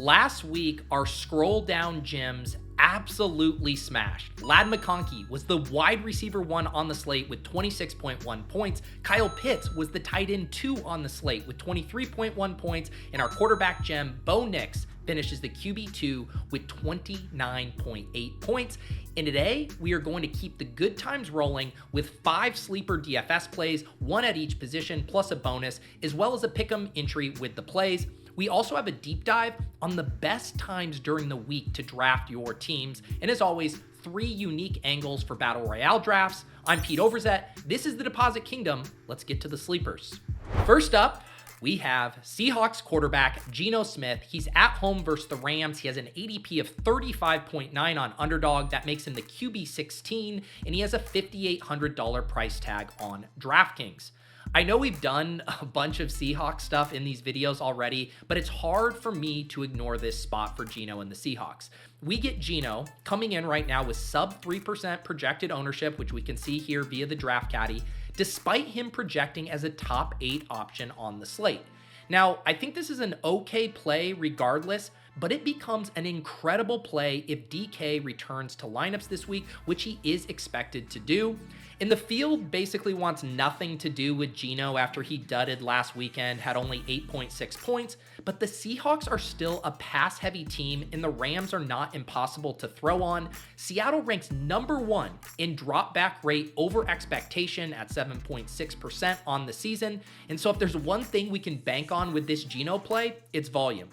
Last week, our scroll down gems absolutely smashed. Ladd McConkey was the wide receiver 1 on the slate with 26.1 points. Kyle Pitts was the tight end 2 on the slate with 23.1 points. And our quarterback gem, Bo Nix, finishes the QB2 with 29.8 points. And today, we are going to keep the good times rolling with 5 sleeper DFS plays, 1 at each position, plus a bonus, as well as a pick'em entry with the plays. We also have a deep dive on the best times during the week to draft your teams. And as always, 3 unique angles for Battle Royale drafts. I'm Pete Overzet. This is the Deposit Kingdom. Let's get to the sleepers. First up, we have Seahawks quarterback Geno Smith. He's at home versus the Rams. He has an ADP of 35.9 on Underdog. That makes him the QB 16, and he has a $5,800 price tag on DraftKings. I know we've done a bunch of Seahawks stuff in these videos already, but it's hard for me to ignore this spot for Geno and the Seahawks. We get Geno coming in right now with sub 3% projected ownership, which we can see here via the Draft Caddy, despite him projecting as a top 8 option on the slate. Now, I think this is an okay play regardless, but it becomes an incredible play if DK returns to lineups this week, which he is expected to do. And the field basically wants nothing to do with Geno after he dudded last weekend, had only 8.6 points, but the Seahawks are still a pass-heavy team and the Rams are not impossible to throw on. Seattle ranks number 1 in drop back rate over expectation at 7.6% on the season. And so if there's one thing we can bank on with this Geno play, it's volume.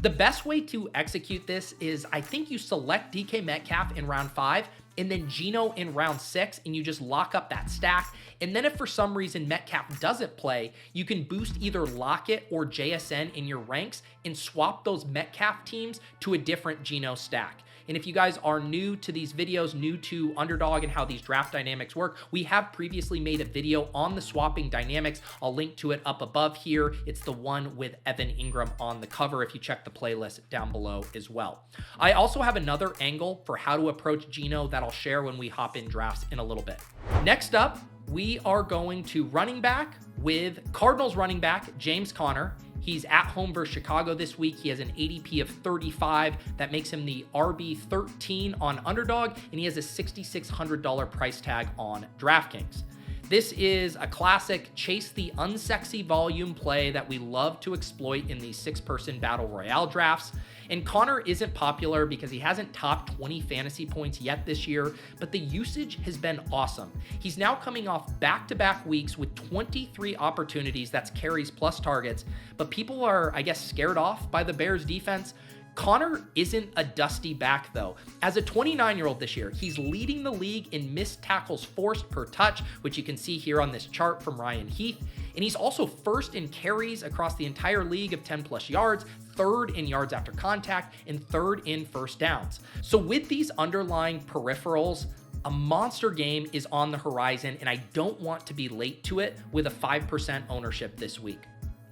The best way to execute this is I think you select DK Metcalf in round 5 and then Geno in round 6, and you just lock up that stack. And then if for some reason Metcalf doesn't play, you can boost either Lockett or JSN in your ranks and swap those Metcalf teams to a different Geno stack. And if you guys are new to these videos, new to Underdog and how these draft dynamics work, we have previously made a video on the swapping dynamics. I'll link to it up above here. It's the one with Evan Ingram on the cover if you check the playlist down below as well. I also have another angle for how to approach Geno that I'll share when we hop in drafts in a little bit. Next up, we are going to running back with Cardinals running back James Conner. He's at home versus Chicago this week. He has an ADP of 35. That makes him the RB 13 on Underdog, and he has a $6,600 price tag on DraftKings. This is a classic chase the unsexy volume play that we love to exploit in these 6-person Battle Royale drafts. And Conner isn't popular because he hasn't topped 20 fantasy points yet this year, but the usage has been awesome. He's now coming off back-to-back weeks with 23 opportunities, that's carries plus targets, but people are, I guess, scared off by the Bears defense. Conner isn't a dusty back though. As a 29-year-old this year, he's leading the league in missed tackles forced per touch, which you can see here on this chart from Ryan Heath. And he's also first in carries across the entire league of 10 plus yards, 3rd in yards after contact, and 3rd in first downs. So with these underlying peripherals, a monster game is on the horizon, and I don't want to be late to it with a 5% ownership this week.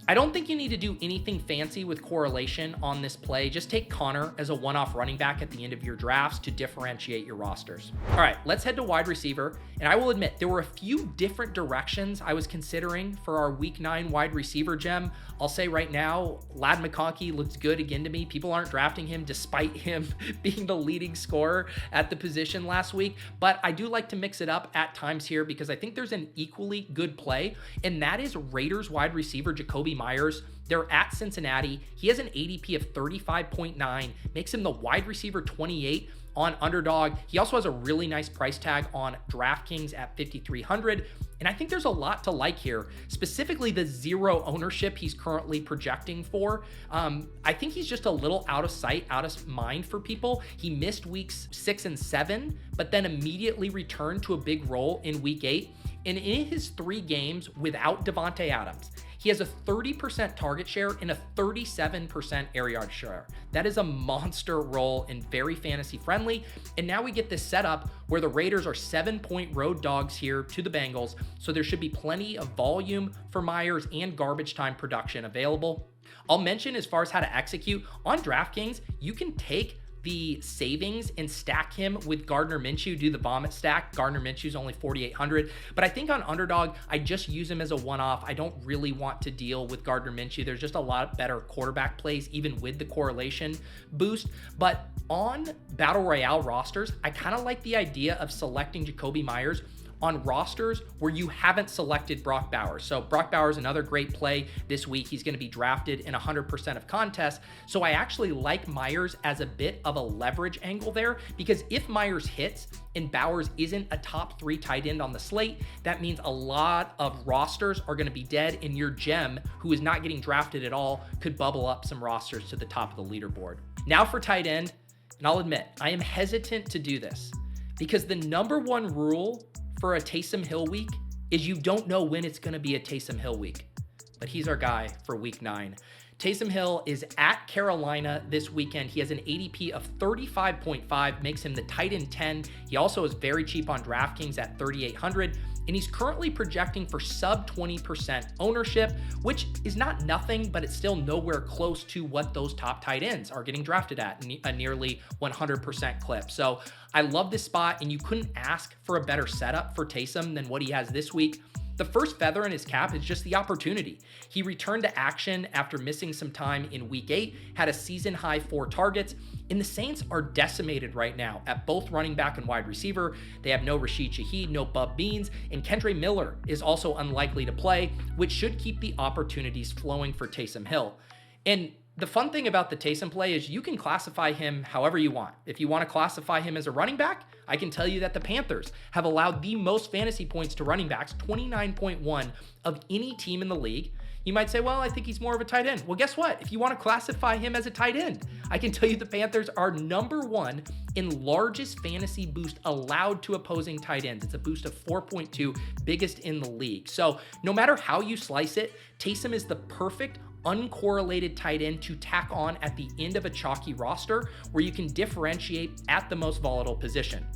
I don't think you need to do anything fancy with correlation on this play. Just take Conner as a one-off running back at the end of your drafts to differentiate your rosters. All right, let's head to wide receiver. And I will admit, there were a few different directions I was considering for our week 9 wide receiver gem. I'll say right now, Ladd McConkey looks good again to me. People aren't drafting him despite him being the leading scorer at the position last week. But I do like to mix it up at times here because I think there's an equally good play, and that is Raiders wide receiver Jakobi Meyers. They're at Cincinnati. He has an ADP of 35.9, makes him the wide receiver 28 on Underdog. He also has a really nice price tag on DraftKings at 5,300. And I think there's a lot to like here, specifically the 0 ownership he's currently projecting for. I think he's just a little out of sight, out of mind for people. He missed weeks 6 and 7, but then immediately returned to a big role in week 8. And in his 3 games without Devontae Adams, he has a 30% target share and a 37% air yard share. That is a monster role and very fantasy friendly. And now we get this setup where the Raiders are 7-point road dogs here to the Bengals. So there should be plenty of volume for Myers and garbage time production available. I'll mention as far as how to execute on DraftKings, you can take the savings and stack him with Gardner Minshew, do the vomit stack. Gardner Minshew's only 4,800, but I think on Underdog, I just use him as a one-off. I don't really want to deal with Gardner Minshew. There's just a lot better quarterback plays, even with the correlation boost. But on Battle Royale rosters, I kind of like the idea of selecting Jakobi Meyers on rosters where you haven't selected Brock Bowers. So Brock Bowers, another great play this week. He's going to be drafted in 100% of contests. So I actually like Meyers as a bit of a leverage angle there, because if Meyers hits and Bowers isn't a top 3 tight end on the slate, that means a lot of rosters are going to be dead, and your gem, who is not getting drafted at all, could bubble up some rosters to the top of the leaderboard. Now for tight end, and I'll admit, I am hesitant to do this because the number one rule for a Taysom Hill week is you don't know when it's going to be a Taysom Hill week. But he's our guy for week 9. Taysom Hill is at Carolina this weekend. He has an ADP of 35.5, makes him the tight end 10. He also is very cheap on DraftKings at 3,800, and he's currently projecting for sub 20% ownership, which is not nothing, but it's still nowhere close to what those top tight ends are getting drafted at, a nearly 100% clip. So I love this spot, and you couldn't ask for a better setup for Taysom than what he has this week. The first feather in his cap is just the opportunity. He returned to action after missing some time in week 8, had a season high 4 targets, and the Saints are decimated right now at both running back and wide receiver. They have no Rashid Shaheed, no Bub Beans, and Kendre Miller is also unlikely to play, which should keep the opportunities flowing for Taysom Hill. And the fun thing about the Taysom play is you can classify him however you want. If you want to classify him as a running back, I can tell you that the Panthers have allowed the most fantasy points to running backs, 29.1 of any team in the league. You might say, well, I think he's more of a tight end. Well, guess what? If you want to classify him as a tight end, I can tell you the Panthers are number 1 in largest fantasy boost allowed to opposing tight ends. It's a boost of 4.2, biggest in the league. So no matter how you slice it, Taysom is the perfect uncorrelated tight end to tack on at the end of a chalky roster where you can differentiate at the most volatile position.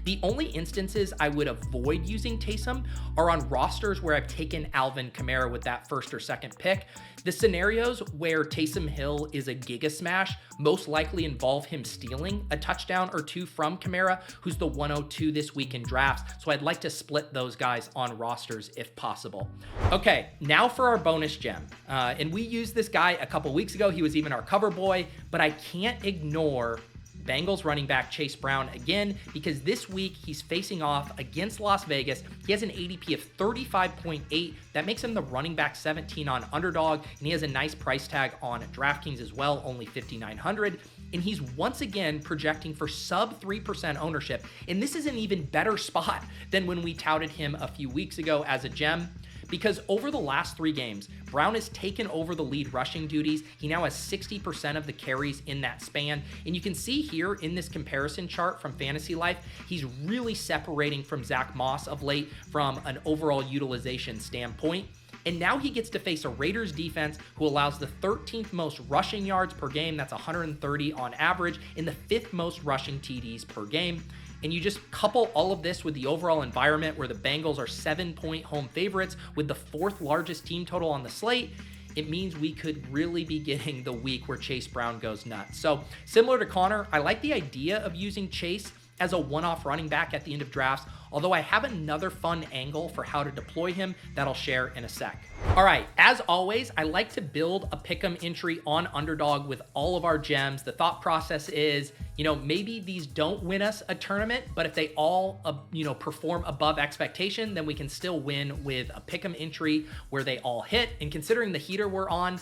The only instances I would avoid using Taysom are on rosters where I've taken Alvin Kamara with that first or second pick. The scenarios where Taysom Hill is a giga smash most likely involve him stealing a touchdown or 2 from Kamara, who's the 102 this week in drafts. So I'd like to split those guys on rosters if possible. Okay, now for our bonus gem. And we used this guy a couple weeks ago. He was even our cover boy, but I can't ignore Bengals running back Chase Brown again, because this week he's facing off against Las Vegas. He has an ADP of 35.8. That makes him the running back 17 on Underdog, and he has a nice price tag on DraftKings as well, only 5,900. And he's once again projecting for sub 3% ownership. And this is an even better spot than when we touted him a few weeks ago as a gem, because over the last 3 games, Brown has taken over the lead rushing duties. He now has 60% of the carries in that span. And you can see here in this comparison chart from Fantasy Life, he's really separating from Zach Moss of late from an overall utilization standpoint. And now he gets to face a Raiders defense who allows the 13th most rushing yards per game. That's 130 on average, and the 5th most rushing TDs per game. And you just couple all of this with the overall environment where the Bengals are 7-point home favorites with the 4th largest team total on the slate, it means we could really be getting the week where Chase Brown goes nuts. So similar to Connor, I like the idea of using Chase as a one-off running back at the end of drafts, although I have another fun angle for how to deploy him that I'll share in a sec. All right, as always, I like to build a pick'em entry on Underdog with all of our gems. The thought process is, maybe these don't win us a tournament, but if they all, perform above expectation, then we can still win with a pick'em entry where they all hit. And considering the heater we're on,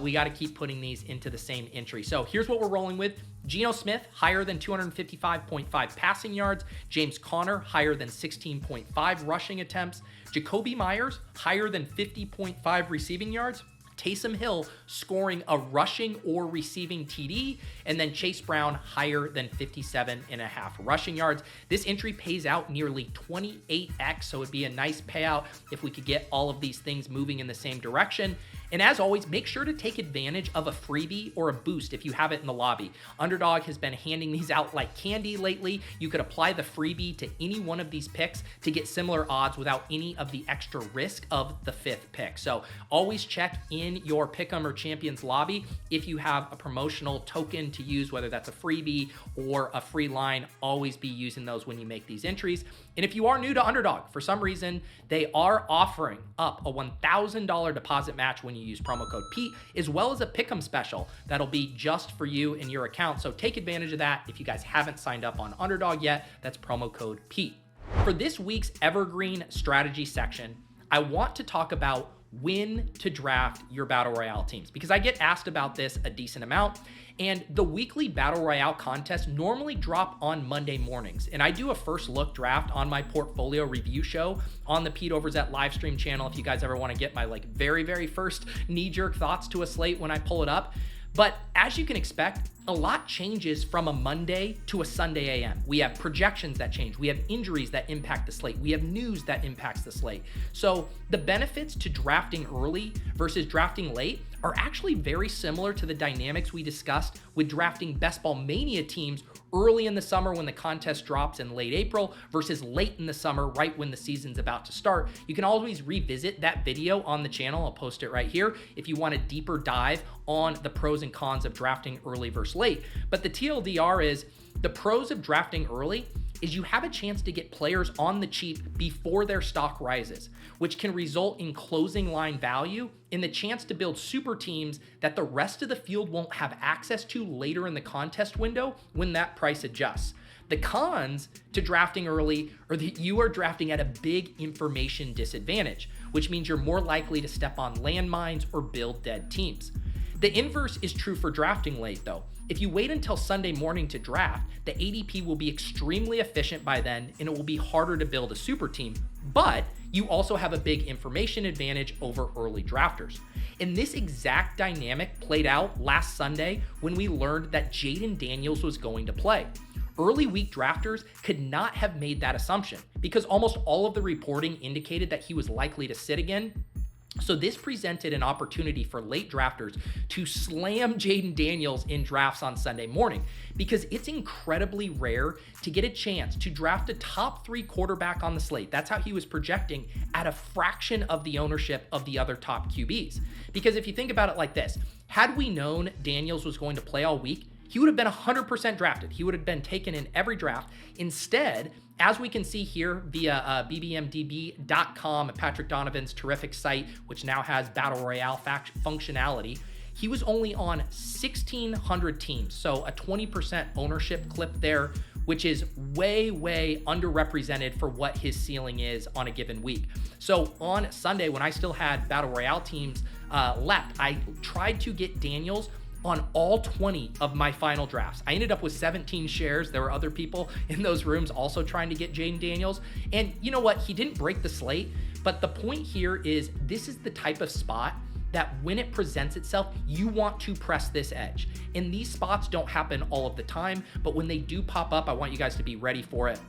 we got to keep putting these into the same entry. So here's what we're rolling with. Geno Smith, higher than 255.5 passing yards. James Conner, higher than 16.5 rushing attempts. Jakobi Meyers, higher than 50.5 receiving yards. Taysom Hill scoring a rushing or receiving TD, and then Chase Brown higher than 57.5 rushing yards. This entry pays out nearly 28x, so it'd be a nice payout if we could get all of these things moving in the same direction. And as always, make sure to take advantage of a freebie or a boost if you have it in the lobby. Underdog has been handing these out like candy lately. You could apply the freebie to any one of these picks to get similar odds without any of the extra risk of the 5th pick. So always check in your Pick'em or Champions lobby if you have a promotional token to use, whether that's a freebie or a free line. Always be using those when you make these entries. And if you are new to Underdog, for some reason, they are offering up a $1,000 deposit match when you use promo code Pete, as well as a Pick'em special that'll be just for you and your account. So take advantage of that. If you guys haven't signed up on Underdog yet, that's promo code Pete. For this week's Evergreen strategy section, I want to talk about when to draft your Battle Royale teams, because I get asked about this a decent amount. And the weekly Battle Royale contests normally drop on Monday mornings. And I do a first look draft on my portfolio review show on the Pete Overs at live stream channel. If you guys ever want to get my very first knee-jerk thoughts to a slate when I pull it up. But as you can expect, a lot changes from a Monday to a Sunday AM. We have projections that change. We have injuries that impact the slate. We have news that impacts the slate. So the benefits to drafting early versus drafting late are actually very similar to the dynamics we discussed with drafting Best Ball Mania teams early in the summer when the contest drops in late April versus late in the summer, right when the season's about to start. You can always revisit that video on the channel. I'll post it right here if you want a deeper dive on the pros and cons of drafting early versus late. But the TLDR is the pros of drafting early is you have a chance to get players on the cheap before their stock rises, which can result in closing line value and the chance to build super teams that the rest of the field won't have access to later in the contest window when that price adjusts. The cons to drafting early are that you are drafting at a big information disadvantage, which means you're more likely to step on landmines or build dead teams. The inverse is true for drafting late though. If you wait until Sunday morning to draft, the ADP will be extremely efficient by then and it will be harder to build a super team, but you also have a big information advantage over early drafters. And this exact dynamic played out last Sunday when we learned that Jaden Daniels was going to play. Early week drafters could not have made that assumption because almost all of the reporting indicated that he was likely to sit again. So this presented an opportunity for late drafters to slam Jaden Daniels in drafts on Sunday morning because it's incredibly rare to get a chance to draft a top 3 quarterback on the slate. That's how he was projecting at a fraction of the ownership of the other top QBs. Because if you think about it like this, had we known Daniels was going to play all week, he would have been 100% drafted. He would have been taken in every draft. Instead, as we can see here via bbmdb.com, Patrick Donovan's terrific site, which now has Battle Royale functionality, he was only on 1,600 teams. So a 20% ownership clip there, which is way underrepresented for what his ceiling is on a given week. So on Sunday, when I still had Battle Royale teams left, I tried to get Daniels on all 20 of my final drafts. I ended up with 17 shares. There were other people in those rooms also trying to get Jaden Daniels. And you know what? He didn't break the slate, but the point here is this is the type of spot that when it presents itself, you want to press this edge. And these spots don't happen all of the time, but when they do pop up, I want you guys to be ready for it.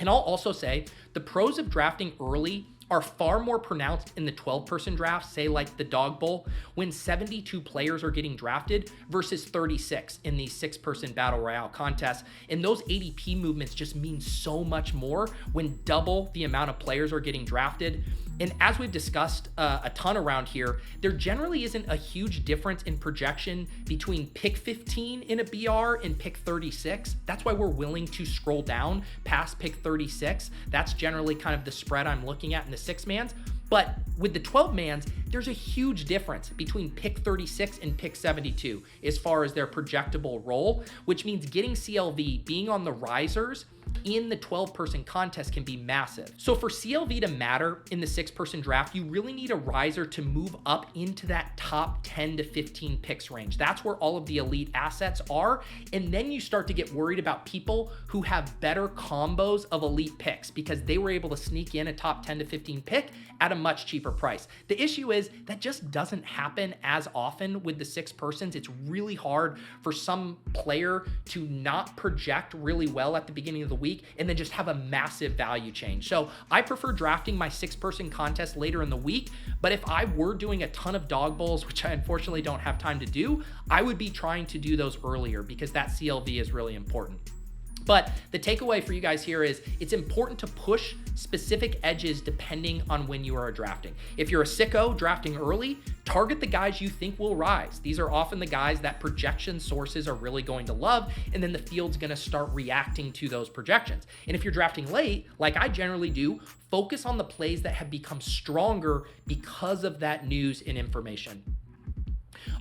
And I'll also say the pros of drafting early are far more pronounced in the 12-person draft, say like the Dog Bowl, when 72 players are getting drafted versus 36 in these 6-person Battle Royale contests. And those ADP movements just mean so much more when double the amount of players are getting drafted. And as we've discussed a ton around here, there generally isn't a huge difference in projection between pick 15 in a BR and pick 36. That's why we're willing to scroll down past pick 36. That's generally kind of the spread I'm looking at in the 6-mans. But with the 12-mans, there's a huge difference between pick 36 and pick 72 as far as their projectable role, which means getting CLV, being on the risers in the 12-person contest can be massive. So for CLV to matter in the 6-person draft, you really need a riser to move up into that top 10 to 15 picks range. That's where all of the elite assets are. And then you start to get worried about people who have better combos of elite picks because they were able to sneak in a top 10 to 15 pick at a much cheaper price. The issue is that just doesn't happen as often with the 6-persons. It's really hard for some player to not project really well at the beginning of the week and then just have a massive value change. So I prefer drafting my 6-person contest later in the week, but if I were doing a ton of dog bowls, which I unfortunately don't have time to do, I would be trying to do those earlier because that CLV is really important. But the takeaway for you guys here is it's important to push specific edges depending on when you are drafting. If you're a sicko drafting early, target the guys you think will rise. These are often the guys that projection sources are really going to love, and then the field's going to start reacting to those projections. And if you're drafting late, like I generally do, focus on the plays that have become stronger because of that news and information.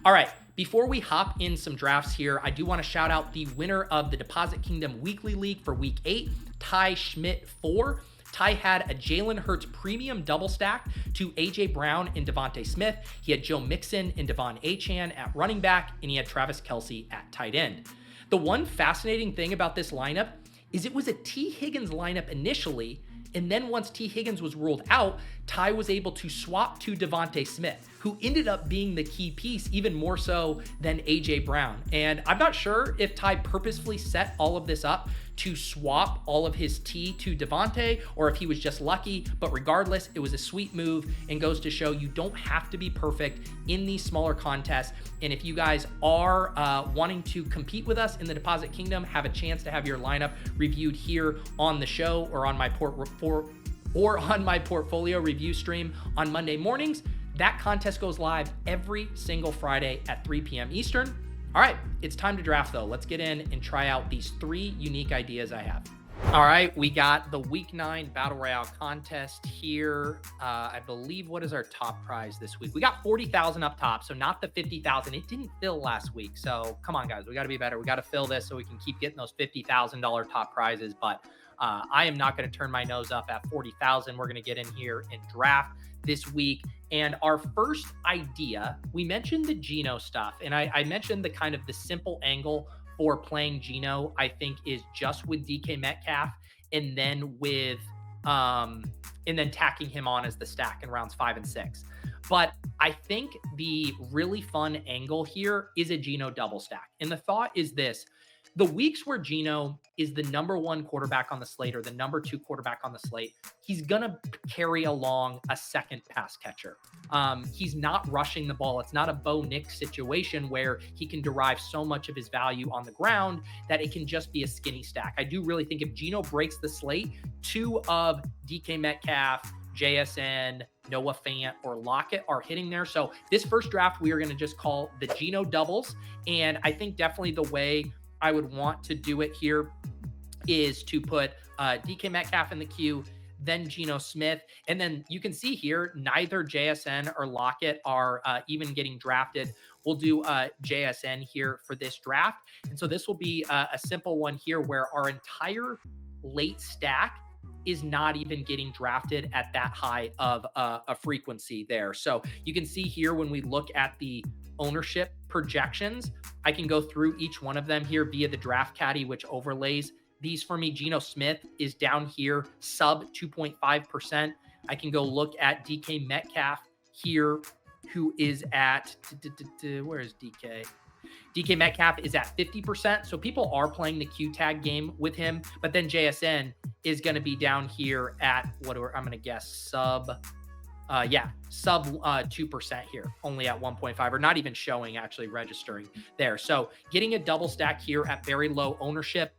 All right, before we hop in some drafts here, I do want to shout out the winner of the Deposit Kingdom Weekly League for Week 8, Ty Schmidt 4. Ty had a Jalen Hurts premium double stack to A.J. Brown and Devontae Smith. He had Joe Mixon and Devon Achane at running back, and he had Travis Kelce at tight end. The one fascinating thing about this lineup is it was a T. Higgins lineup initially, and then once T. Higgins was ruled out, Ty was able to swap to Devontae Smith, who ended up being the key piece, even more so than A.J. Brown. And I'm not sure if Ty purposefully set all of this up to swap all of his T to Devontae, or if he was just lucky, but regardless, it was a sweet move and goes to show you don't have to be perfect in these smaller contests. And if you guys are wanting to compete with us in the Deposit Kingdom, have a chance to have your lineup reviewed here on the show or on my portfolio review stream on Monday mornings, that contest goes live every single Friday at 3 p.m. Eastern. All right, it's time to draft though. Let's get in and try out these 3 unique ideas I have. All right, we got the Week 9 Battle Royale contest here. I believe, what is our top prize this week? We got 40,000 up top, so not the 50,000. It didn't fill last week, so come on, guys. We got to be better. We got to fill this so we can keep getting those $50,000 top prizes, but I am not going to turn my nose up at 40,000. We're going to get in here and draft this week. And our first idea, we mentioned the Geno stuff, and I mentioned the kind of the simple angle for playing Geno, I think, is just with DK Metcalf and then with and then tacking him on as the stack in rounds 5 and 6. But I think the really fun angle here is a Geno double stack. And the thought is this: the weeks where Geno is the number 1 quarterback on the slate or the number 2 quarterback on the slate, he's going to carry along a second pass catcher. He's not rushing the ball. It's not a Bo Nix situation where he can derive so much of his value on the ground that it can just be a skinny stack. I do really think if Geno breaks the slate, 2 of DK Metcalf, JSN, Noah Fant, or Lockett are hitting there. So this first draft, we are going to just call the Geno doubles. And I think definitely the way I would want to do it here is to put DK Metcalf in the queue, then Geno Smith. And then you can see here, neither JSN or Lockett are even getting drafted. We'll do JSN here for this draft. And so this will be a simple one here where our entire late stack is not even getting drafted at that high of a frequency there. So you can see here when we look at the ownership projections, I can go through each one of them here via the Draft Caddy, which overlays these for me. Geno Smith is down here, sub 2.5%. I can go look at DK Metcalf here, who is at, where is DK? DK Metcalf is at 50%. So people are playing the Q tag game with him, but then JSN is going to be down here at I'm going to guess sub 2% here, only at 1.5, or not even showing, actually registering there. So getting a double stack here at very low ownership,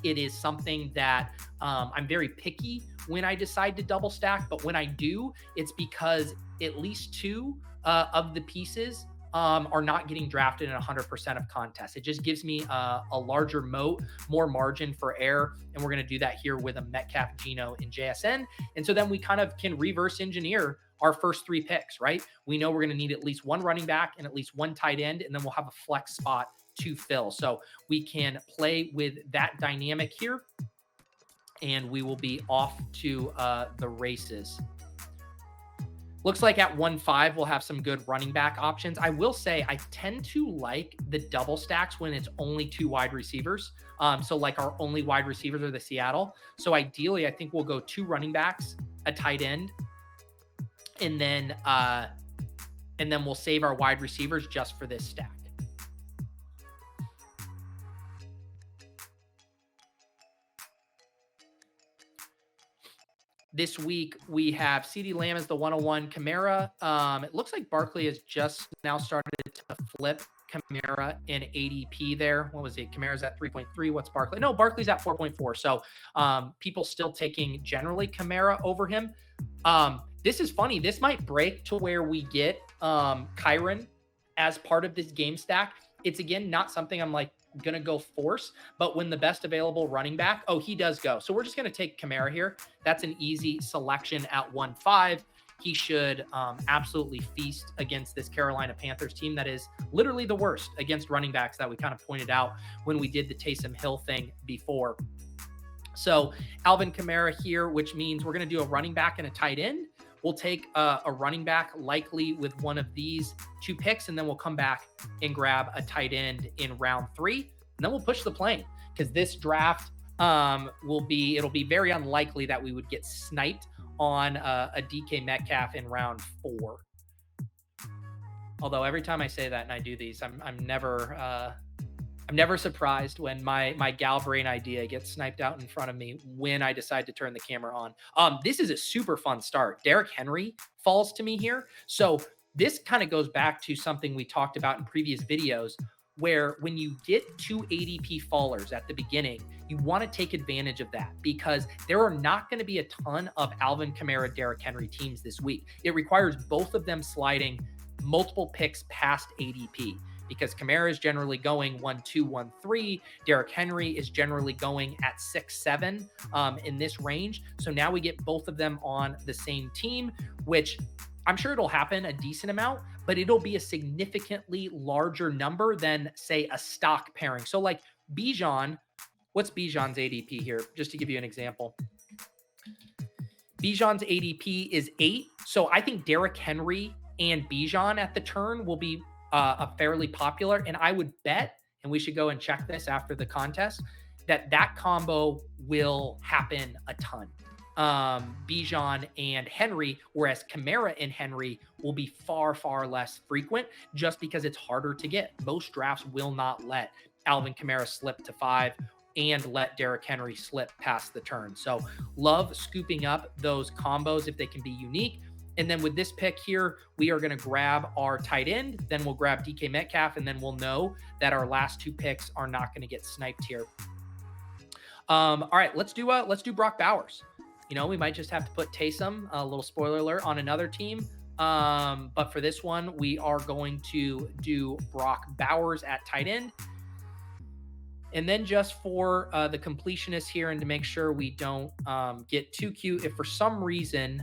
it is something that I'm very picky when I decide to double stack, but when I do, it's because at least 2 of the pieces are not getting drafted in 100% of contests. It just gives me a larger moat, more margin for error. And we're going to do that here with a Metcalf, Geno, and JSN. And so then we kind of can reverse engineer our first 3 picks, right? We know we're going to need at least 1 running back and at least 1 tight end, and then we'll have a flex spot to fill. So we can play with that dynamic here, and we will be off to the races. Looks like at 1.5, we'll have some good running back options. I will say I tend to like the double stacks when it's only 2 wide receivers. So like our only wide receivers are the Seattle. So ideally, I think we'll go 2 running backs, a tight end, and then we'll save our wide receivers just for this stack. This week, we have CeeDee Lamb as the 101 Kamara. It looks like Barkley has just now started to flip Kamara in ADP there. What was it? Kamara's at 3.3. What's Barkley? No, Barkley's at 4.4. So people still taking generally Kamara over him. This is funny. This might break to where we get Kyron as part of this game stack. It's, again, not something I'm like going to go force, but when the best available running back, he does go. So we're just going to take Kamara here. That's an easy selection at 1.5. He should absolutely feast against this Carolina Panthers team that is literally the worst against running backs that we kind of pointed out when we did the Taysom Hill thing before. So Alvin Kamara here, which means we're going to do a running back and a tight end. We'll take a running back likely with one of these 2 picks, and then we'll come back and grab a tight end in round 3. And then we'll push the plane because this draft it'll be very unlikely that we would get sniped on a DK Metcalf in round 4. Although every time I say that and I do these, I'm never surprised when my gal brain idea gets sniped out in front of me when I decide to turn the camera on. This is a super fun start. Derrick Henry falls to me here. So this kind of goes back to something we talked about in previous videos, where when you get 2 ADP fallers at the beginning, you want to take advantage of that because there are not going to be a ton of Alvin Kamara, Derrick Henry teams this week. It requires both of them sliding multiple picks past ADP. Because Kamara is generally going 1-2, 1-3. Derrick Henry is generally going at 6-7 in this range. So now we get both of them on the same team, which I'm sure it'll happen a decent amount, but it'll be a significantly larger number than, say, a stock pairing. So like Bijan, what's Bijan's ADP here? Just to give you an example. Bijan's ADP is 8. So I think Derrick Henry and Bijan at the turn will be a fairly popular, and I would bet, and we should go and check this after the contest, that combo will happen a ton. Bijan and Henry, whereas Kamara and Henry will be far, far less frequent just because it's harder to get. Most drafts will not let Alvin Kamara slip to 5 and let Derrick Henry slip past the turn. So love scooping up those combos if they can be unique. And then with this pick here, we are going to grab our tight end. Then we'll grab DK Metcalf, and then we'll know that our last 2 picks are not going to get sniped here. All right, let's do Brock Bowers. We might just have to put Taysom, a little spoiler alert, on another team. But for this one, we are going to do Brock Bowers at tight end. And then just for the completionists here and to make sure we don't get too cute, if for some reason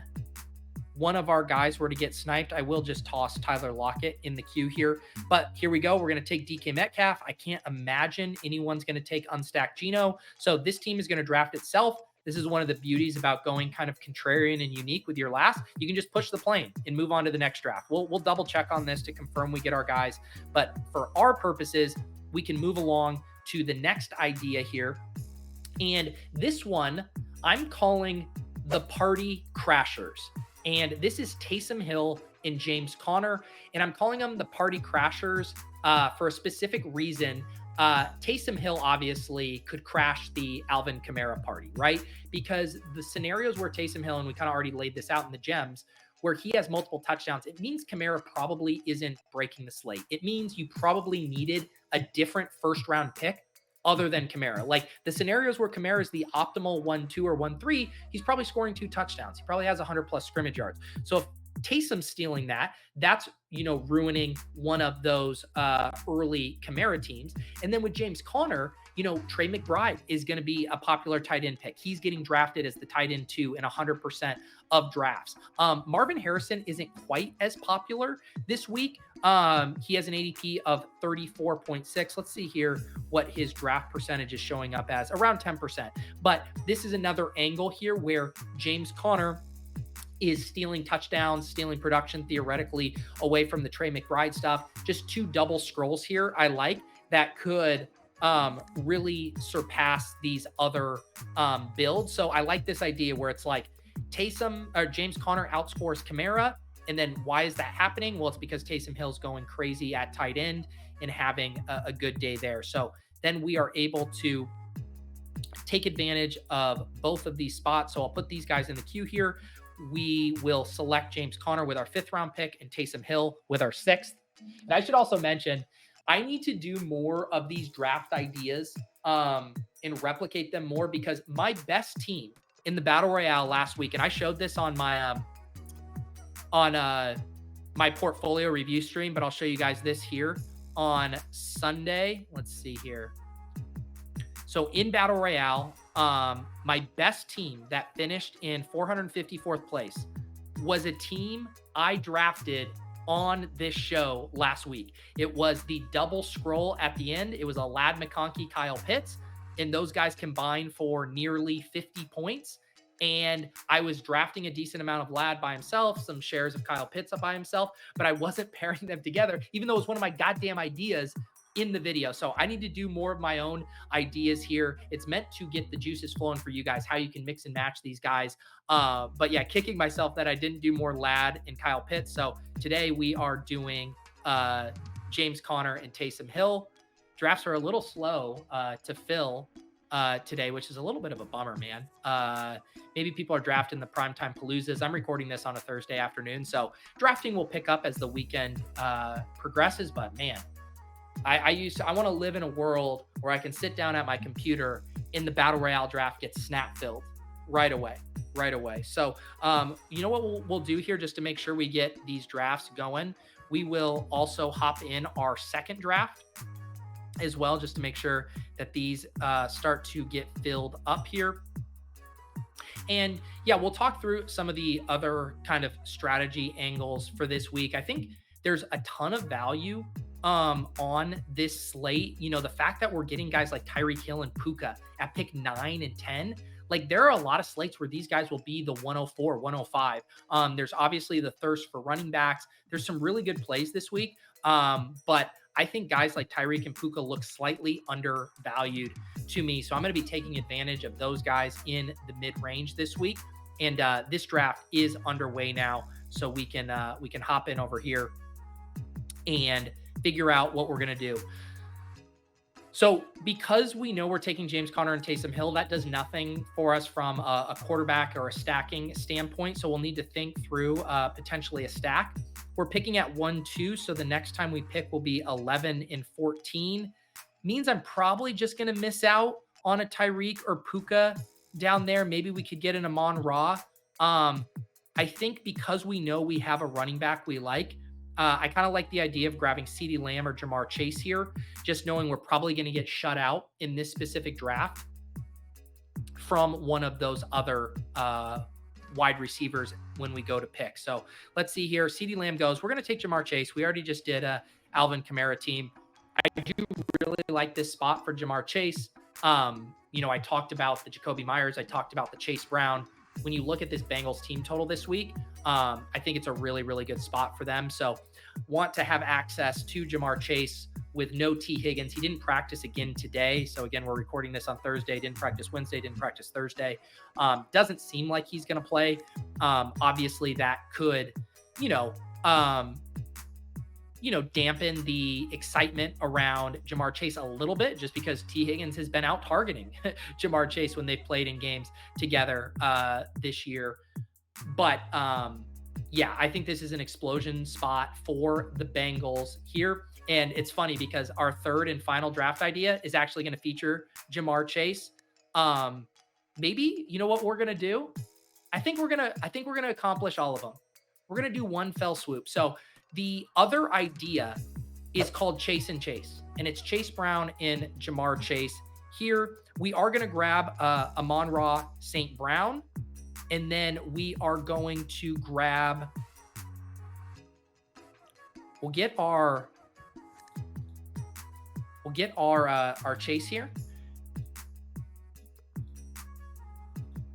one of our guys were to get sniped, I will just toss Tyler Lockett in the queue here. But here we go. We're going to take DK Metcalf. I can't imagine anyone's going to take unstacked Geno. So this team is going to draft itself. This is one of the beauties about going kind of contrarian and unique with your last. You can just push the plane and move on to the next draft. We'll double check on this to confirm we get our guys. But for our purposes, we can move along to the next idea here. And this one, I'm calling the Party Crashers. And this is Taysom Hill and James Conner. And I'm calling them the Party Crashers for a specific reason. Taysom Hill obviously could crash the Alvin Kamara party, right? Because the scenarios where Taysom Hill, and we kind of already laid this out in the gems, where he has multiple touchdowns, it means Kamara probably isn't breaking the slate. It means you probably needed a different first round pick other than Kamara. Like the scenarios where Kamara is the optimal 1-2 or 1-3, he's probably scoring 2 touchdowns. He probably has 100 plus scrimmage yards. So if Taysom's stealing that, that's, ruining one of those early Kamara teams. And then with James Conner, Trey McBride is going to be a popular tight end pick. He's getting drafted as the tight end 2 in 100% of drafts. Marvin Harrison isn't quite as popular this week. He has an ADP of 34.6. Let's see here what his draft percentage is showing up as, around 10%. But this is another angle here where James Conner is stealing touchdowns, stealing production theoretically away from the Trey McBride stuff. Just 2 double scrolls here I like that could really surpass these other builds. So I like this idea where it's like Taysom or James Conner outscores Kamara. And then why is that happening? Well, it's because Taysom Hill's going crazy at tight end and having a good day there. So then we are able to take advantage of both of these spots. So I'll put these guys in the queue here. We will select James Conner with our 5th round pick and Taysom Hill with our 6th. And I should also mention, I need to do more of these draft ideas and replicate them more, because my best team in the Battle Royale last week, and I showed this on my my portfolio review stream, but I'll show you guys this here on Sunday. Let's see here. So in Battle Royale, my best team that finished in 454th place was a team I drafted on this show last week. It was the double scroll at the end. It was a Ladd McConkey, Kyle Pitts, and those guys combined for nearly 50 points. And I was drafting a decent amount of Ladd by himself, some shares of Kyle Pitts up by himself, but I wasn't pairing them together, even though it was one of my goddamn ideas in the video. So I need to do more of my own ideas here. It's meant to get the juices flowing for you guys, how you can mix and match these guys. But yeah, kicking myself that I didn't do more Ladd and Kyle Pitts. So today we are doing James Conner and Taysom Hill. Drafts are a little slow to fill today, which is a little bit of a bummer, man. Maybe people are drafting the primetime paloozas. I'm recording this on a Thursday afternoon, so drafting will pick up as the weekend progresses. But man, I want to live in a world where I can sit down at my computer and the Battle Royale draft gets snap filled right away. So, you know what we'll do here, just to make sure we get these drafts going? We will also hop in our second draft as well, just to make sure that these start to get filled up here. And yeah, we'll talk through some of the other kind of strategy angles for this week. I think there's a ton of value on this slate. You know, the fact that we're getting guys like Tyreek Hill and Puka at pick 9 and 10, like there are a lot of slates where these guys will be the 104, 105. There's obviously the thirst for running backs. There's some really good plays this week. But I think guys like Tyreek and Puka look slightly undervalued to me. So I'm going to be taking advantage of those guys in the mid-range this week. And this draft is underway now. So we can hop in over here and figure out what we're going to do. So because we know we're taking James Conner and Taysom Hill, that does nothing for us from a quarterback or a stacking standpoint. So we'll need to think through potentially a stack. We're picking at 1-2. So the next time we pick will be 11 and 14. Means I'm probably just going to miss out on a Tyreek or Puka down there. Maybe we could get an Amon-Ra. I think because we know we have a running back we like, I kind of like the idea of grabbing CeeDee Lamb or Jamar Chase here, just knowing we're probably going to get shut out in this specific draft from one of those other wide receivers when we go to pick. So let's see here. CeeDee Lamb goes. We're going to take Jamar Chase. We already just did a Alvin Kamara team. I do really like this spot for Jamar Chase. You know, I talked about the Jakobi Meyers. I talked about the Chase Brown. When you look at this Bengals team total this week, I think it's a really, really good spot for them. So want to have access to Jamar Chase with no T. Higgins. He didn't practice again today. So again, we're recording this on Thursday. Didn't practice Wednesday, didn't practice Thursday. Doesn't seem like he's going to play. Obviously that could, dampen the excitement around Jamar Chase a little bit, just because T. Higgins has been out targeting Jamar Chase when they've played in games together this year. But yeah, I think this is an explosion spot for the Bengals here. And it's funny because our third and final draft idea is actually going to feature Jamar Chase. Maybe, you know what we're going to do? I think we're going to accomplish all of them. We're going to do one fell swoop. So the other idea is called Chase and Chase, and it's Chase Brown and Jamar Chase. Here, we are going to grab Amon-Ra St. Brown, and then we are going to grab, we'll get our Chase here.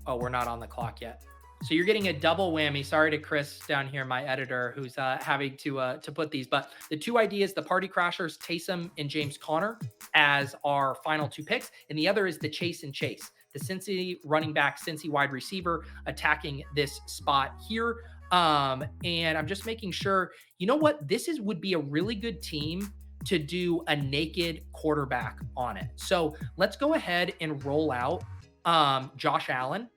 Oh, we're not on the clock yet. So you're getting a double whammy. Sorry to Chris down here, my editor, who's having to put these. But the two ideas, the Party Crashers, Taysom and James Conner as our final two picks. And the other is the Chase and Chase, the Cincy running back, Cincy wide receiver attacking this spot here. And I'm just making sure, you know what? This would be a really good team to do a naked quarterback on it. So let's go ahead and roll out Josh Allen.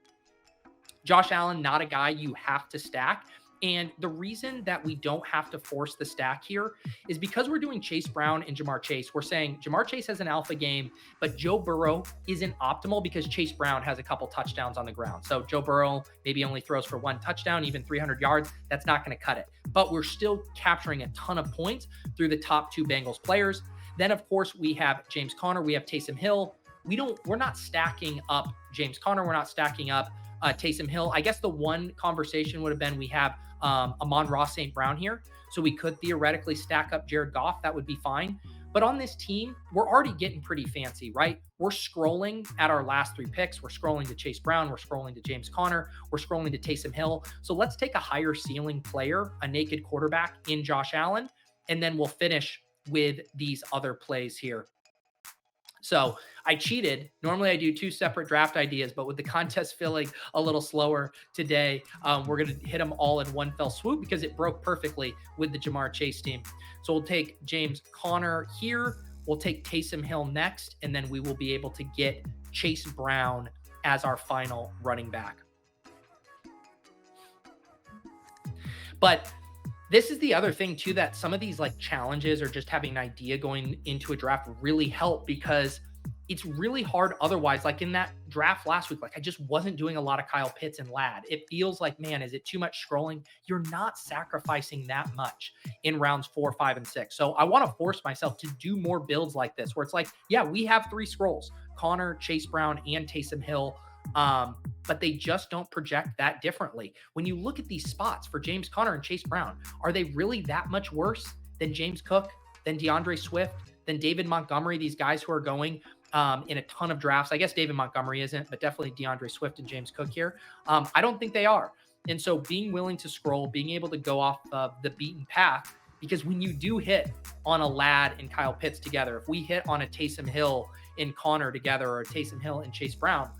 Josh Allen, not a guy you have to stack. And the reason that we don't have to force the stack here is because we're doing Chase Brown and Jamar Chase. We're saying Jamar Chase has an alpha game, but Joe Burrow isn't optimal because Chase Brown has a couple touchdowns on the ground. So Joe Burrow maybe only throws for 1 touchdown, even 300 yards. That's not going to cut it. But we're still capturing a ton of points through the top 2 Bengals players. Then, of course, we have James Conner. We have Taysom Hill. We're not stacking up James Conner. We're not stacking up Taysom Hill. I guess the one conversation would have been we have Amon-Ra St. Brown here. So we could theoretically stack up Jared Goff. That would be fine. But on this team, we're already getting pretty fancy, right? We're scrolling at our last 3 picks. We're scrolling to Chase Brown. We're scrolling to James Conner. We're scrolling to Taysom Hill. So let's take a higher ceiling player, a naked quarterback in Josh Allen, and then we'll finish with these other plays here. So I cheated. Normally I do 2 separate draft ideas, but with the contest feeling a little slower today, we're going to hit them all in one fell swoop because it broke perfectly with the Jamar Chase team. So we'll take James Conner here. We'll take Taysom Hill next, and then we will be able to get Chase Brown as our final running back. But this is the other thing too, that some of these like challenges or just having an idea going into a draft really help, because it's really hard otherwise. Like in that draft last week, like I just wasn't doing a lot of Kyle Pitts and Lad. It feels like, man, is it too much scrolling? You're not sacrificing that much in rounds 4, 5, and 6. So I want to force myself to do more builds like this, where it's like, yeah, we have 3 scrolls, Conner, Chase Brown, and Taysom Hill. But they just don't project that differently. When you look at these spots for James Conner and Chase Brown, are they really that much worse than James Cook, than DeAndre Swift, than David Montgomery, these guys who are going in a ton of drafts? I guess David Montgomery isn't, but definitely DeAndre Swift and James Cook here. I don't think they are. And so being willing to scroll, being able to go off the beaten path, because when you do hit on a Lad and Kyle Pitts together, if we hit on a Taysom Hill and Conner together, or a Taysom Hill and Chase Brown,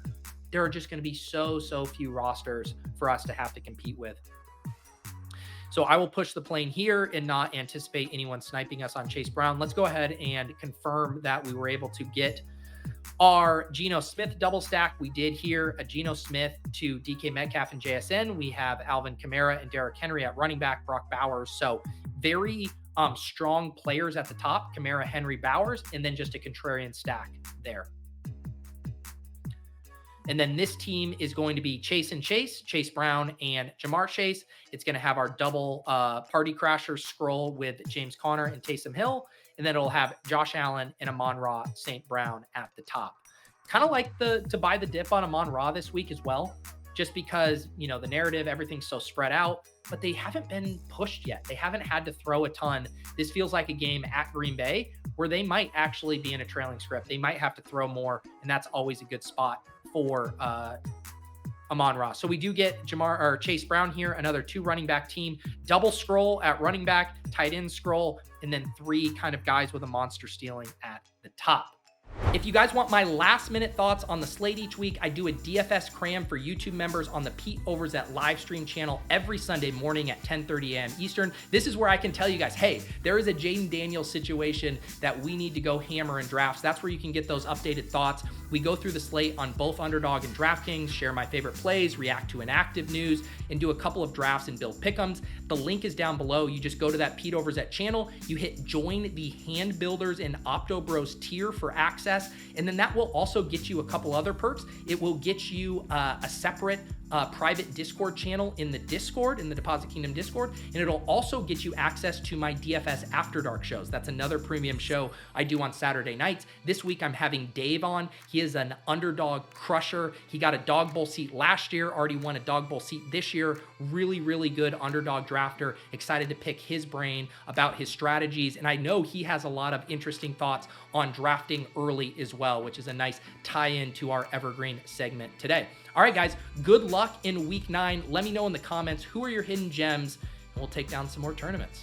there are just going to be so few rosters for us to have to compete with. So I will push the plane here and not anticipate anyone sniping us on Chase Brown. Let's go ahead and confirm that we were able to get our Geno Smith double stack. We did here a Geno Smith to DK Metcalf and JSN. We have Alvin Kamara and Derrick Henry at running back, Brock Bowers. So very strong players at the top, Kamara, Henry, Bowers, and then just a contrarian stack there. And then this team is going to be Chase and Chase Brown and Jamar Chase. It's going to have our double party crashers scroll with James Conner and Taysom Hill. And then it'll have Josh Allen and Amon-Ra St. Brown at the top. Kind of like to buy the dip on Amon-Ra this week as well, just because, you know, the narrative, everything's so spread out, but they haven't been pushed yet. They haven't had to throw a ton. This feels like a game at Green Bay where they might actually be in a trailing script. They might have to throw more, and that's always a good spot for Amon-Ra. So we do get Chase Brown here, another 2 running back team, double scroll at running back, tight end scroll, and then 3 kind of guys with a monster stealing at the top. If you guys want my last minute thoughts on the slate each week, I do a DFS cram for YouTube members on the Pete Overs at live stream channel every Sunday morning at 10:30 a.m. Eastern. This is where I can tell you guys, hey, there is a Jaden Daniels situation that we need to go hammer in drafts. That's where you can get those updated thoughts. We go through the slate on both Underdog and DraftKings, share my favorite plays, react to inactive news, and do a couple of drafts and build pick'ems. The link is down below. You just go to that Pete Overs at channel, you hit join the Hand Builders and Opto Bros tier for access, and then that will also get you a couple other perks. It will get you a separate private Discord channel in the Discord, in the Deposit Kingdom Discord, and it'll also get you access to my DFS After Dark shows. That's another premium show I do on Saturday nights. This week I'm having Dave on. He is an underdog crusher. He got a dog bowl seat last year, already won a dog bowl seat this year. Really good underdog drafter. Excited to pick his brain about his strategies, and I know he has a lot of interesting thoughts on drafting early as well, which is a nice tie-in to our Evergreen segment today. All right, guys, good luck in week 9. Let me know in the comments, who are your hidden gems, and we'll take down some more tournaments.